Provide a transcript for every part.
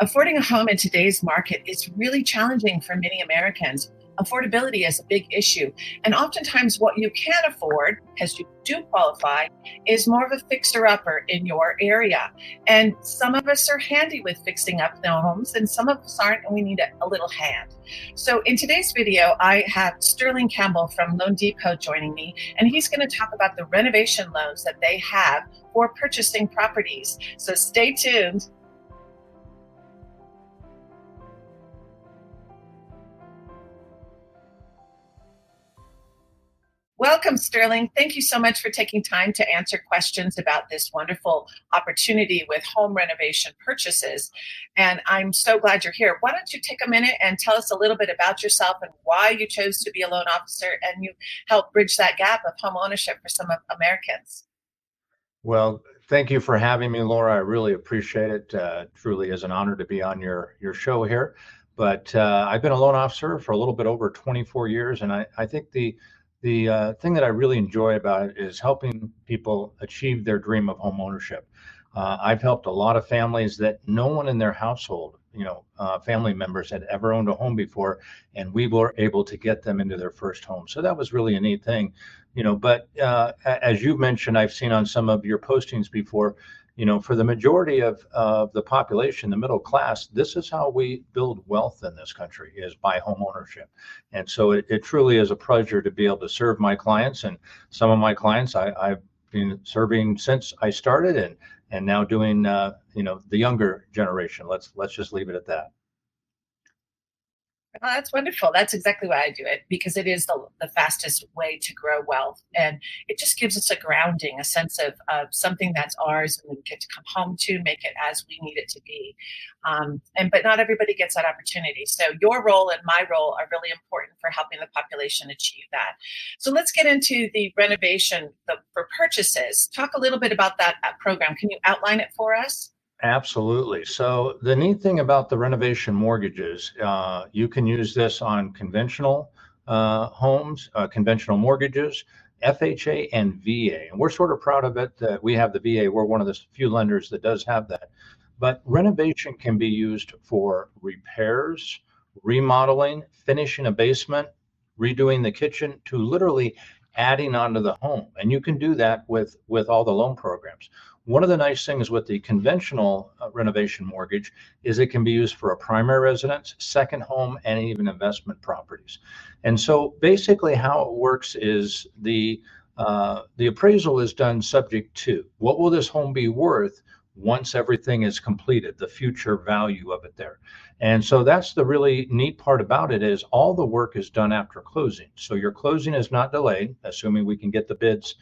Affording a home in today's market is really challenging for many Americans. Affordability is a big issue, and oftentimes what you can afford, because you do qualify, is more of a fixer-upper in your area. And some of us are handy with fixing up the homes, and some of us aren't, and we need a little hand. So in today's video, I have Sterling Campbell from Loan Depot joining me, and he's going to talk about the renovation loans that they have for purchasing properties. So stay tuned. Welcome, Sterling. Thank you so much for taking time to answer questions about this wonderful opportunity with home renovation purchases. And I'm so glad you're here. Why don't you take a minute and tell us a little bit about yourself and why you chose to be a loan officer, and you help bridge that gap of home ownership for some Americans. Well, thank you for having me, Laura. I really appreciate it. Truly is an honor to be on your show here. But I've been a loan officer for a little bit over 24 years, and I think the thing that I really enjoy about it is helping people achieve their dream of home ownership. I've helped a lot of families that no one in their household, family members had ever owned a home before, and we were able to get them into their first home. So that was really a neat thing, But as you mentioned, I've seen on some of your postings before, for the majority of the population, the middle class, this is how we build wealth in this country, is by home ownership. And so it truly is a pleasure to be able to serve my clients. And some of my clients I've been serving since I started, and now doing the younger generation. Let's just leave it at that. Oh, that's wonderful. That's exactly why I do it, because it is the fastest way to grow wealth. And it just gives us a grounding, a sense of something that's ours, and we get to come home to, make it as we need it to be. But not everybody gets that opportunity. So your role and my role are really important for helping the population achieve that. So let's get into the renovation for purchases. Talk a little bit about that program. Can you outline it for us? Absolutely. So the neat thing about the renovation mortgages, you can use this on conventional homes, conventional mortgages, FHA and VA. And we're sort of proud of it that we have the VA. We're one of the few lenders that does have that. But renovation can be used for repairs, remodeling, finishing a basement, redoing the kitchen, to literally adding onto the home. And you can do that with all the loan programs. One of the nice things with the conventional renovation mortgage is it can be used for a primary residence, second home, and even investment properties. And so basically how it works is the appraisal is done subject to what will this home be worth once everything is completed, the future value of it there. And so that's the really neat part about it, is all the work is done after closing. So your closing is not delayed, assuming we can get the bids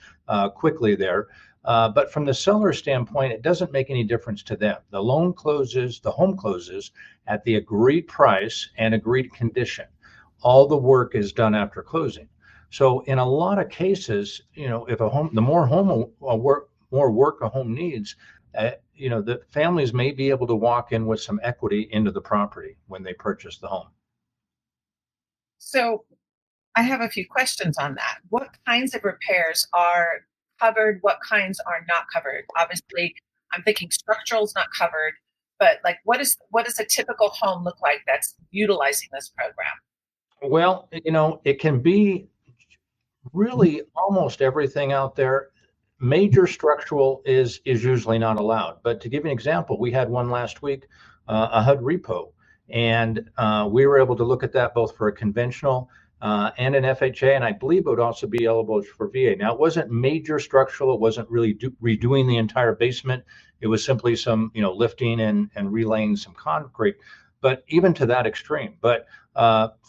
quickly there. But from the seller standpoint, it doesn't make any difference to them. The home closes at the agreed price and agreed condition. All the work is done after closing. So in a lot of cases, if the more work a home needs, the families may be able to walk in with some equity into the property when they purchase the home. So I have a few questions on that. What kinds of repairs are covered? What kinds are not covered? Obviously, I'm thinking structural is not covered, but like what does a typical home look like that's utilizing this program? Well, it can be really almost everything out there. Major structural is usually not allowed. But to give you an example, we had one last week, a HUD repo, and we were able to look at that both for a conventional and an FHA, and I believe it would also be eligible for VA. Now, it wasn't major structural. It wasn't really redoing the entire basement. It was simply some, lifting and relaying some concrete, but even to that extreme. But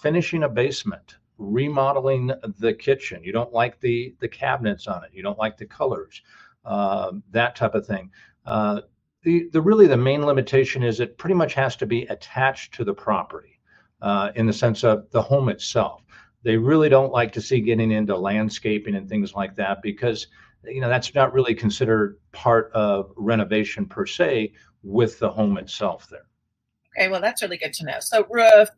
finishing a basement, remodeling the kitchen, you don't like the cabinets on it, you don't like the colors, that type of thing. The main limitation is it pretty much has to be attached to the property in the sense of the home itself. They really don't like to see getting into landscaping and things like that, because that's not really considered part of renovation per se with the home itself there. Okay, well, that's really good to know. So roof,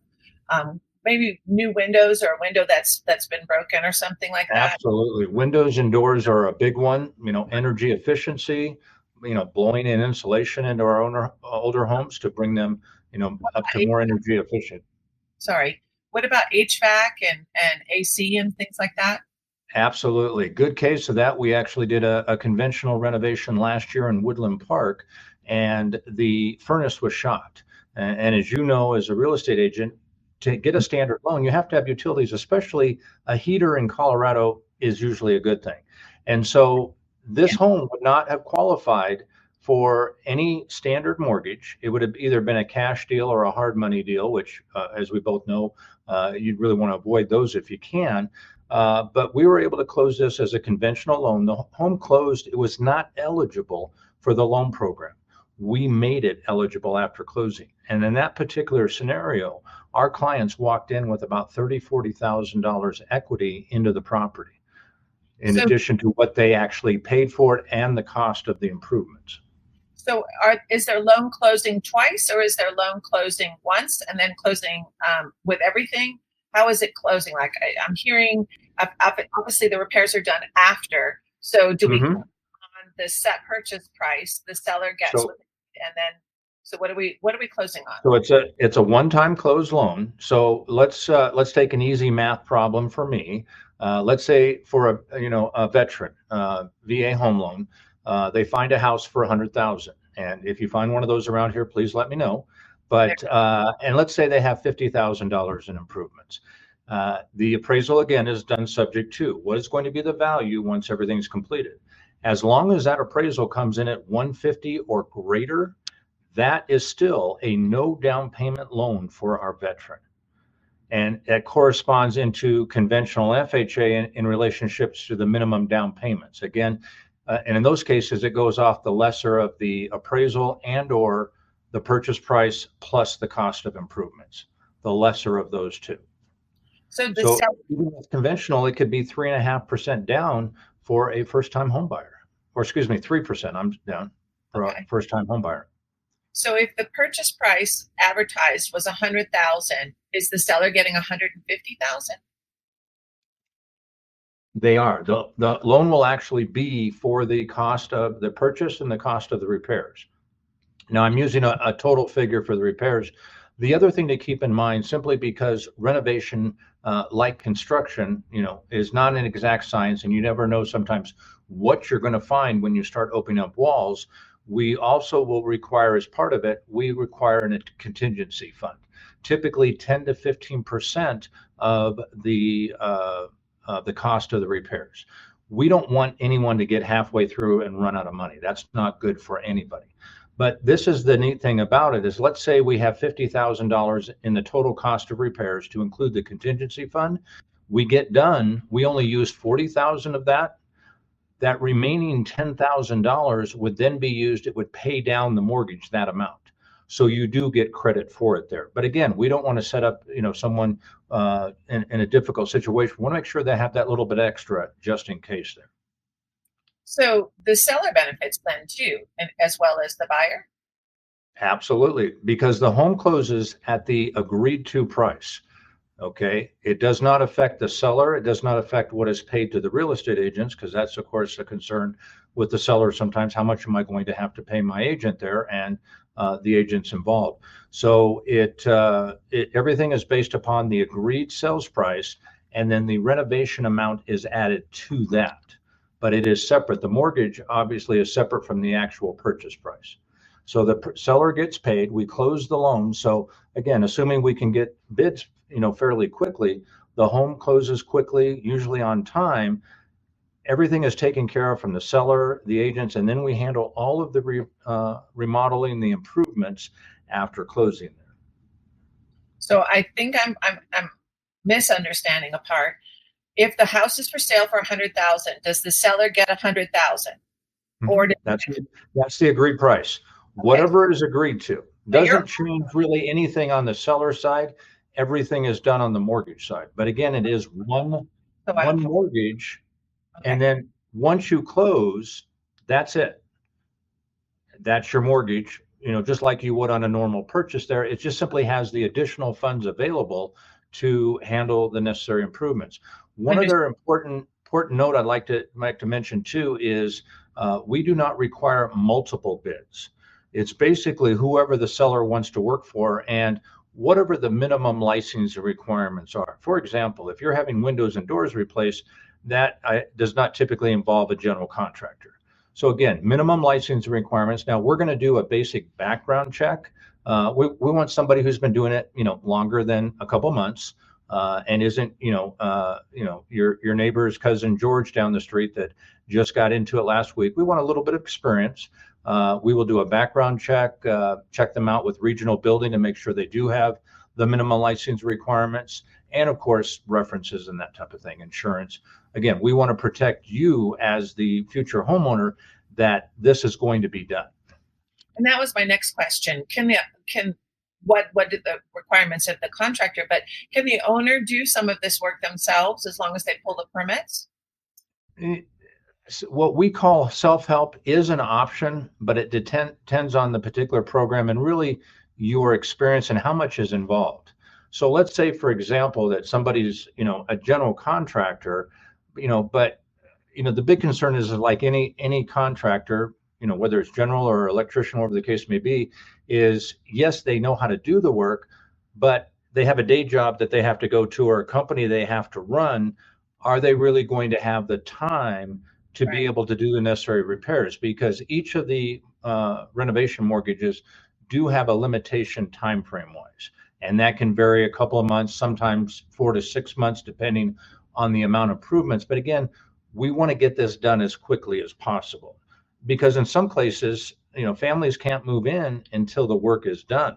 maybe new windows, or a window that's been broken or something like that. Absolutely. Windows and doors are a big one. Energy efficiency, blowing in insulation into our older homes to bring them, up to more energy efficient. Sorry, what about HVAC and AC and things like that? Absolutely. Good case of that. We actually did a conventional renovation last year in Woodland Park, and the furnace was shot. And as you know, as a real estate agent, to get a standard loan, you have to have utilities, especially a heater in Colorado is usually a good thing. And so this home would not have qualified for any standard mortgage. It would have either been a cash deal or a hard money deal, which, as we both know, you'd really want to avoid those if you can. But we were able to close this as a conventional loan. The home closed. It was not eligible for the loan program. We made it eligible after closing. And in that particular scenario, our clients walked in with about $40,000 equity into the property, in addition to what they actually paid for it and the cost of the improvements. So is there loan closing twice, or is there loan closing once and then closing with everything? How is it closing? Like I'm hearing, obviously the repairs are done after. So do we on the set purchase price, the seller gets with it, and then so what are we closing on? So it's a one-time closed loan. So let's take an easy math problem for me. Let's say for a veteran VA home loan, they find a house for $100,000, and if you find one of those around here, please let me know. But and let's say they have $50,000 in improvements. The appraisal again is done subject to what is going to be the value once everything's completed. As long as that appraisal comes in at 150 or greater, that is still a no down payment loan for our veteran. And that corresponds into conventional FHA in relationships to the minimum down payments. Again, and in those cases, it goes off the lesser of the appraisal and or the purchase price plus the cost of improvements, the lesser of those two. So even with conventional, it could be 3.5% down for a first-time home buyer, or excuse me, 3%. I'm down for a first-time home buyer. So if the purchase price advertised was $100,000, is the seller getting $150,000? They are. The loan will actually be for the cost of the purchase and the cost of the repairs. Now I'm using a total figure for the repairs. The other thing to keep in mind, simply because renovation, like construction, is not an exact science, and you never know sometimes what you're going to find when you start opening up walls. We also will require, as part of it, we require a contingency fund, typically 10 to 15% of the cost of the repairs. We don't want anyone to get halfway through and run out of money. That's not good for anybody. But this is the neat thing about it is, let's say we have $50,000 in the total cost of repairs to include the contingency fund. We get done, we only use 40,000 of that. That remaining $10,000 would then be used, it would pay down the mortgage, that amount. So you do get credit for it there. But again, we don't want to set up, someone in a difficult situation. We want to make sure they have that little bit extra just in case there. So the seller benefits then too, and as well as the buyer? Absolutely, because the home closes at the agreed to price. Okay, it does not affect the seller. It does not affect what is paid to the real estate agents, because that's of course a concern with the seller sometimes. How much am I going to have to pay my agent there and the agents involved? So everything is based upon the agreed sales price, and then the renovation amount is added to that. But it is separate. The mortgage obviously is separate from the actual purchase price. So the seller gets paid, we close the loan. So again, assuming we can get bids, fairly quickly, the home closes quickly, usually on time. Everything is taken care of from the seller, the agents, and then we handle all of the remodeling, the improvements after closing there. So I think I'm misunderstanding a part. If the house is for sale for $100,000, does the seller get $100,000? Or that's the agreed price. Okay. Whatever is agreed to doesn't change really anything on the seller side. Everything is done on the mortgage side. But again, it is one mortgage, and then once you close, that's it. That's your mortgage. Just like you would on a normal purchase. There, it just simply has the additional funds available to handle the necessary improvements. One other important note I'd like to mention too is we do not require multiple bids. It's basically whoever the seller wants to work for and whatever the minimum licensing requirements are. For example, if you're having windows and doors replaced, that does not typically involve a general contractor. So again, minimum licensing requirements. Now we're going to do a basic background check. We want somebody who's been doing it, longer than a couple months, and isn't, your neighbor's cousin George down the street that just got into it last week. We want a little bit of experience. We will do a background check, check them out with regional building to make sure they do have the minimum license requirements, and of course, references and that type of thing, insurance. Again, we want to protect you as the future homeowner that this is going to be done. And that was my next question. What did the requirements of the contractor, but can the owner do some of this work themselves as long as they pull the permits? What we call self-help is an option, but it depends on the particular program and really your experience and how much is involved. So let's say, for example, that somebody's, a general contractor, but, the big concern is like any contractor, whether it's general or electrician, whatever the case may be, is yes, they know how to do the work, but they have a day job that they have to go to or a company they have to run. Are they really going to have the time to be able to do the necessary repairs? Because each of the renovation mortgages do have a limitation time frame wise, and that can vary a couple of months, sometimes 4 to 6 months, depending on the amount of improvements. But again, we want to get this done as quickly as possible, because in some places, families can't move in until the work is done,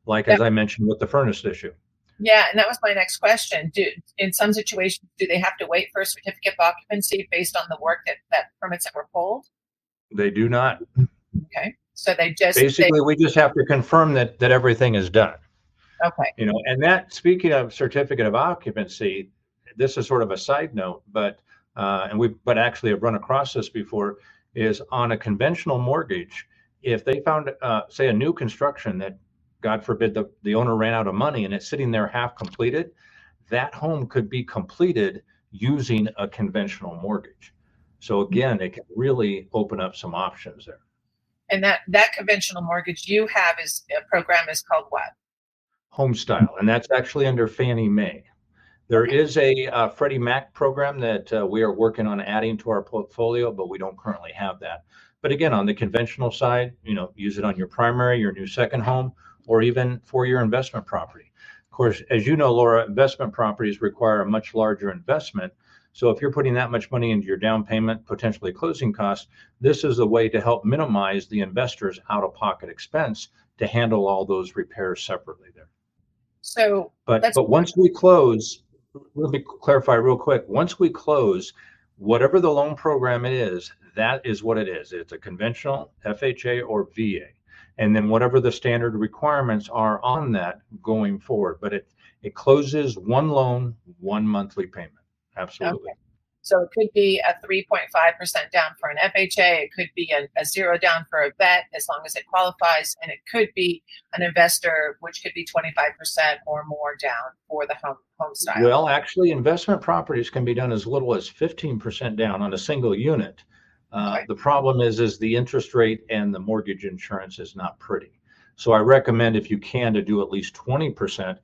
like as I mentioned with the furnace issue. Yeah, and that was my next question. In some situations, do they have to wait for a certificate of occupancy based on the work that permits that were pulled? They do not. Okay, so they just we just have to confirm that everything is done. Okay. And that, speaking of certificate of occupancy, this is sort of a side note, but actually I've run across this before, is on a conventional mortgage, if they found, say, a new construction that, God forbid, the owner ran out of money and it's sitting there half completed, that home could be completed using a conventional mortgage. So again, it can really open up some options there. And that conventional mortgage you have is a program is called what? Homestyle, and that's actually under Fannie Mae. There is a Freddie Mac program that we are working on adding to our portfolio, but we don't currently have that. But again, on the conventional side, use it on your primary, your new second home, or even for your investment property. Of course, as you know, Laura, investment properties require a much larger investment. So if you're putting that much money into your down payment, potentially closing costs, this is a way to help minimize the investor's out-of-pocket expense to handle all those repairs separately there. So, but once we close, let me clarify real quick. Once we close, whatever the loan program is, that is what it is. It's a conventional FHA or VA. And then whatever the standard requirements are on that going forward. But it closes one loan, one monthly payment. Absolutely. Okay. So it could be a 3.5% down for an FHA. It could be a 0 down for a vet, as long as it qualifies. And it could be an investor, which could be 25% or more down for the home style. Well, actually, investment properties can be done as little as 15% down on a single unit. The problem is the interest rate and the mortgage insurance is not pretty. So I recommend, if you can, to do at least 20%.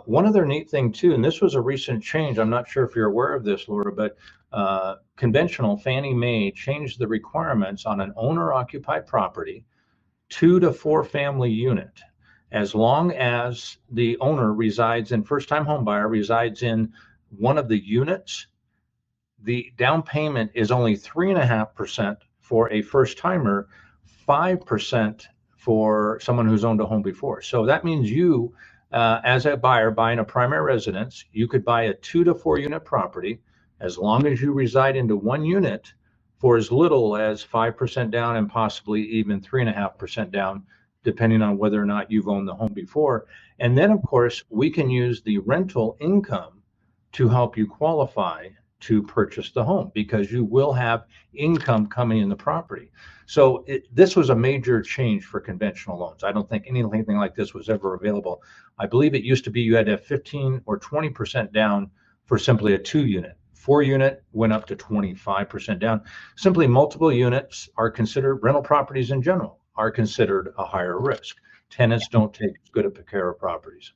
One other neat thing too, and this was a recent change, I'm not sure if you're aware of this, Laura, but conventional Fannie Mae changed the requirements on an owner-occupied property, 2 to 4 family unit, as long as the owner resides in, first-time home buyer resides in one of the units. The down payment is only 3.5% for a first-timer, 5% for someone who's owned a home before. So that means you, as a buyer buying a primary residence, you could buy a 2 to 4 unit property as long as you reside into one unit for as little as 5% down and possibly even 3.5% down, depending on whether or not you've owned the home before. And then, of course, we can use the rental income to help you qualify to purchase the home, because you will have income coming in the property. So this was a major change for conventional loans. I don't think anything like this was ever available. I believe it used to be you had to have 15 or 20% down for simply a 2 unit. 4 unit went up to 25% down. Simply multiple units are considered, rental properties in general are considered a higher risk. Tenants don't take as good a care of properties.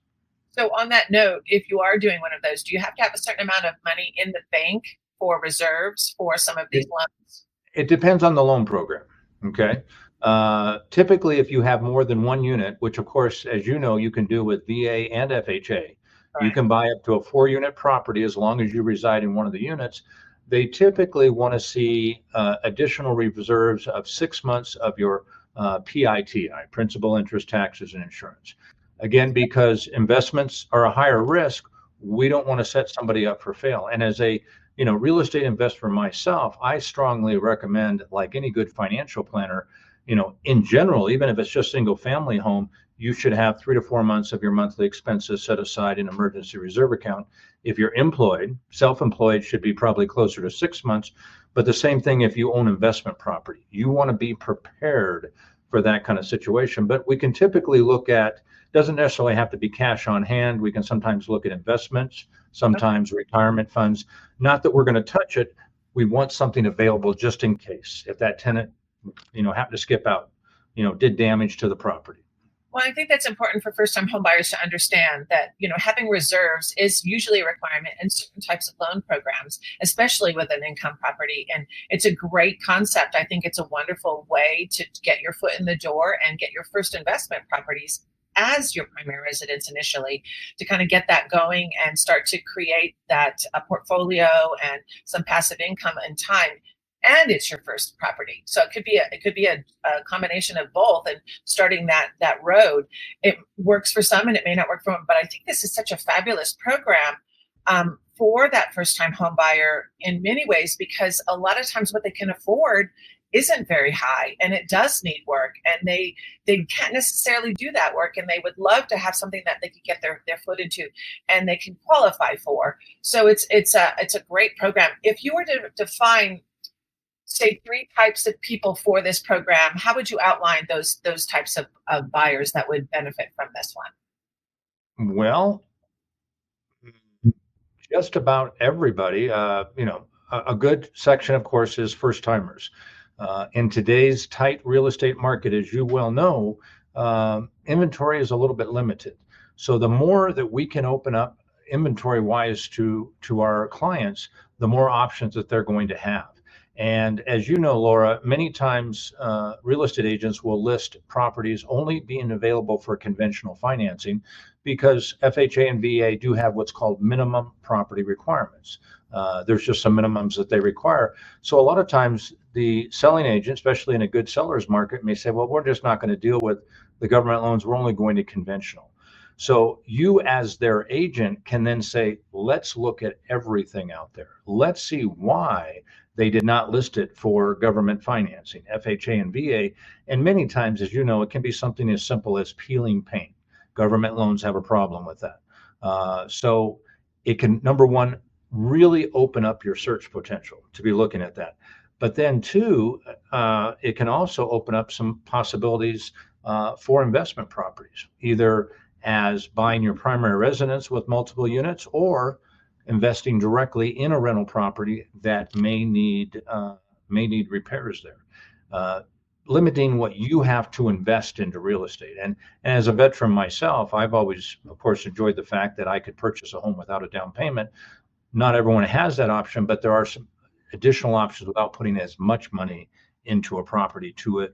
So on that note, if you are doing one of those, do you have to have a certain amount of money in the bank for reserves for some of these loans? It depends on the loan program. Okay. Typically, if you have more than one unit, which of course, as you know, you can do with VA and FHA, you can buy up to a 4-unit property as long as you reside in one of the units. They typically want to see additional reserves of 6 months of your PITI, principal, interest, taxes, and insurance. Again, because investments are a higher risk, we don't want to set somebody up for fail. And as a real estate investor myself, I strongly recommend, like any good financial planner, in general, even if it's just single family home, you should have 3 to 4 months of your monthly expenses set aside in emergency reserve account. If you're employed, self-employed should be probably closer to 6 months. But the same thing if you own investment property, you want to be prepared for that kind of situation. But we can typically look at, doesn't necessarily have to be cash on hand. We can sometimes look at investments, sometimes retirement funds. Not that we're going to touch it. We want something available just in case if that tenant, happened to skip out, did damage to the property. Well, I think that's important for first-time homebuyers to understand that, having reserves is usually a requirement in certain types of loan programs, especially with an income property. And it's a great concept. I think it's a wonderful way to get your foot in the door and get your first investment properties as your primary residence initially, to kind of get that going and start to create that portfolio and some passive income in time. And it's your first property, so it could be a combination of both. And starting that road, it works for some and it may not work for them. But I think this is such a fabulous program for that first time home buyer in many ways, because a lot of times what they can afford isn't very high and it does need work, and they can't necessarily do that work, and they would love to have something that they could get their foot into and they can qualify for. So it's a great program. If you were to define, say, 3 types of people for this program, how would you outline those types of buyers that would benefit from this one? Well, just about everybody. A good section, of course, is first timers. In today's tight real estate market, as you well know, inventory is a little bit limited. So the more that we can open up inventory wise to our clients, the more options that they're going to have. And as you know, Laura, many times real estate agents will list properties only being available for conventional financing because FHA and VA do have what's called minimum property requirements. There's just some minimums that they require. So a lot of times the selling agent, especially in a good seller's market, may say, well, we're just not going to deal with the government loans. We're only going to conventional. So you as their agent can then say, let's look at everything out there. Let's see why they did not list it for government financing, FHA and VA. And many times, as you know, it can be something as simple as peeling paint. Government loans have a problem with that. So it can, number one, really open up your search potential to be looking at that. But then two, it can also open up some possibilities for investment properties, either as buying your primary residence with multiple units or investing directly in a rental property that may need repairs there. Limiting what you have to invest into real estate. And as a veteran myself, I've always, of course, enjoyed the fact that I could purchase a home without a down payment. Not everyone has that option, but there are some additional options without putting as much money into a property to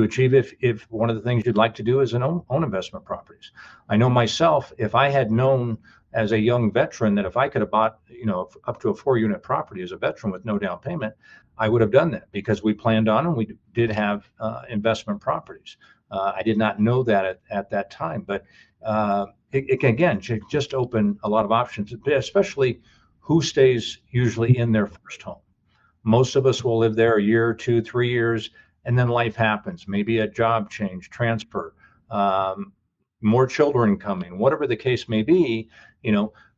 achieve if one of the things you'd like to do is own investment properties. I know myself, if I had known as a young veteran that if I could have bought, up to a 4-unit property as a veteran with no down payment, I would have done that because we planned on and we did have investment properties. I did not know that at that time, but it can, again, just open a lot of options, especially who stays usually in their first home. Most of us will live there a year, 2, 3 years, and then life happens. Maybe a job change, transfer, more children coming, whatever the case may be,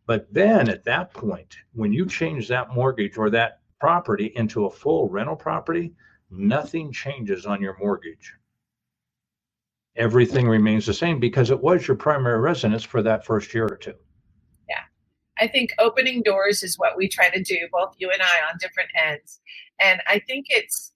But then at that point, when you change that mortgage or that property into a full rental property, nothing changes on your mortgage. Everything remains the same because it was your primary residence for that first year or two. Yeah. I think opening doors is what we try to do, both you and I, on different ends. And I think it's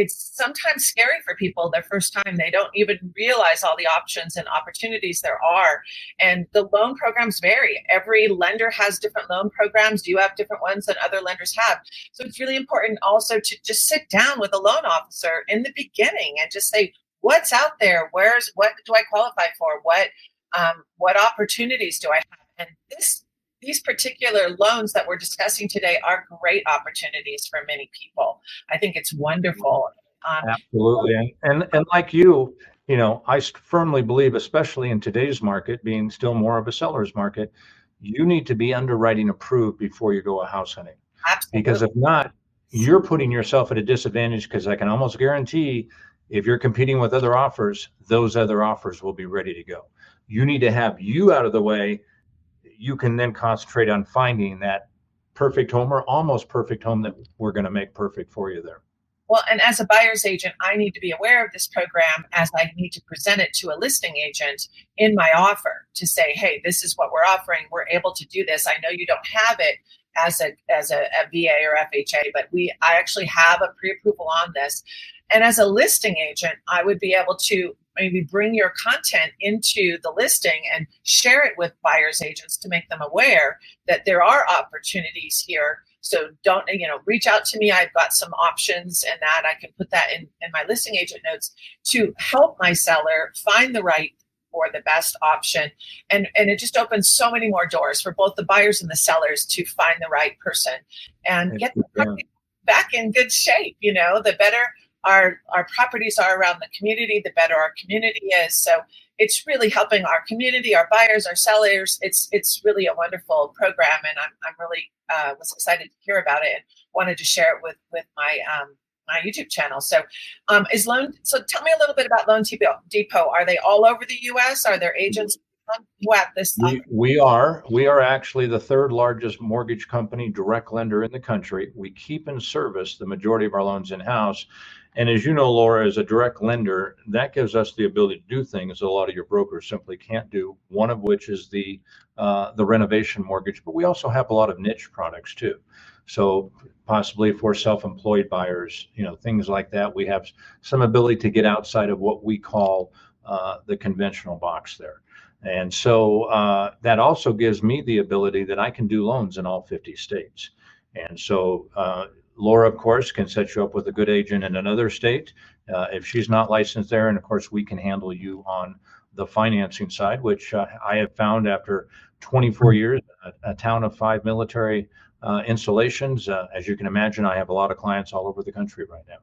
sometimes scary for people their first time. They don't even realize all the options and opportunities there are. And the loan programs vary. Every lender has different loan programs. You have different ones than other lenders have. So it's really important also to just sit down with a loan officer in the beginning and just say, what's out there? What do I qualify for? What opportunities do I have? And these particular loans that we're discussing today are great opportunities for many people. I think it's wonderful. Absolutely. And like you know, I firmly believe, especially in today's market, being still more of a seller's market, you need to be underwriting approved before you go house hunting. Absolutely. Because if not, you're putting yourself at a disadvantage, because I can almost guarantee if you're competing with other offers, those other offers will be ready to go. You need to have you out of the way. You can then concentrate on finding that perfect home or almost perfect home that we're going to make perfect for you there. Well, and as a buyer's agent, I need to be aware of this program as I need to present it to a listing agent in my offer to say, hey, this is what we're offering. We're able to do this. I know you don't have it as a VA or FHA, but I actually have a pre-approval on this. And as a listing agent, I would be able to maybe bring your content into the listing and share it with buyers agents to make them aware that there are opportunities here. So don't, reach out to me. I've got some options, and that I can put that in my listing agent notes to help my seller find the right or the best option. And it just opens so many more doors for both the buyers and the sellers to find the right person and get the property back in good shape. The better our properties are around the community, the better our community is. So it's really helping our community, our buyers, our sellers. It's really a wonderful program, and I'm really was excited to hear about it and wanted to share it with my my YouTube channel. So so tell me a little bit about Loan Depot. Are they all over the US? Are there agents who have this? We are actually the third largest mortgage company direct lender in the country. We keep in service the majority of our loans in-house. And as you know, Laura, as a direct lender, that gives us the ability to do things a lot of your brokers simply can't do, one of which is the renovation mortgage, but we also have a lot of niche products too. So possibly for self-employed buyers, things like that, we have some ability to get outside of what we call the conventional box there. And so that also gives me the ability that I can do loans in all 50 states. And so Laura, of course, can set you up with a good agent in another state if she's not licensed there. And of course, we can handle you on the financing side, which I have found after 24 years, a town of 5 military installations. As you can imagine, I have a lot of clients all over the country right now.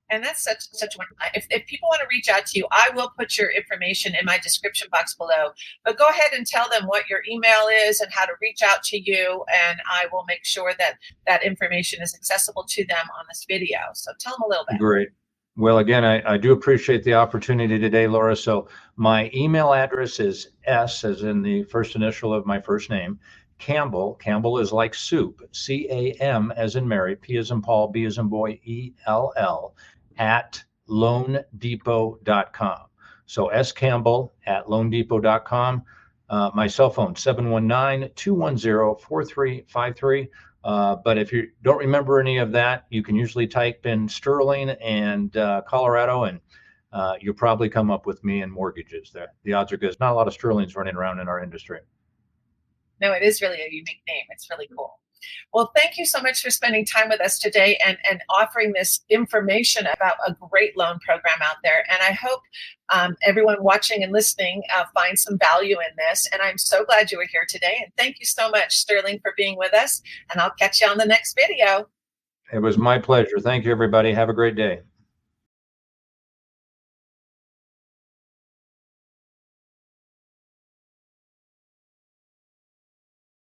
And that's such one. If people want to reach out to you, I will put your information in my description box below. But go ahead and tell them what your email is and how to reach out to you, and I will make sure that information is accessible to them on this video. So tell them a little bit. Great. Well, again, I do appreciate the opportunity today, Laura. So my email address is S, as in the first initial of my first name, Campbell. Campbell is like soup. C-A-M as in Mary, P as in Paul, B as in boy, E-L-L, at loandepot.com. So S Campbell at loandepot.com. My cell phone, 719-210-4353. But if you don't remember any of that, you can usually type in Sterling and Colorado, and you'll probably come up with me in mortgages. The odds are good. There's not a lot of Sterlings running around in our industry. No, it is really a unique name. It's really cool. Well, thank you so much for spending time with us today and offering this information about a great loan program out there. And I hope everyone watching and listening finds some value in this. And I'm so glad you were here today. And thank you so much, Sterling, for being with us. And I'll catch you on the next video. It was my pleasure. Thank you, everybody. Have a great day.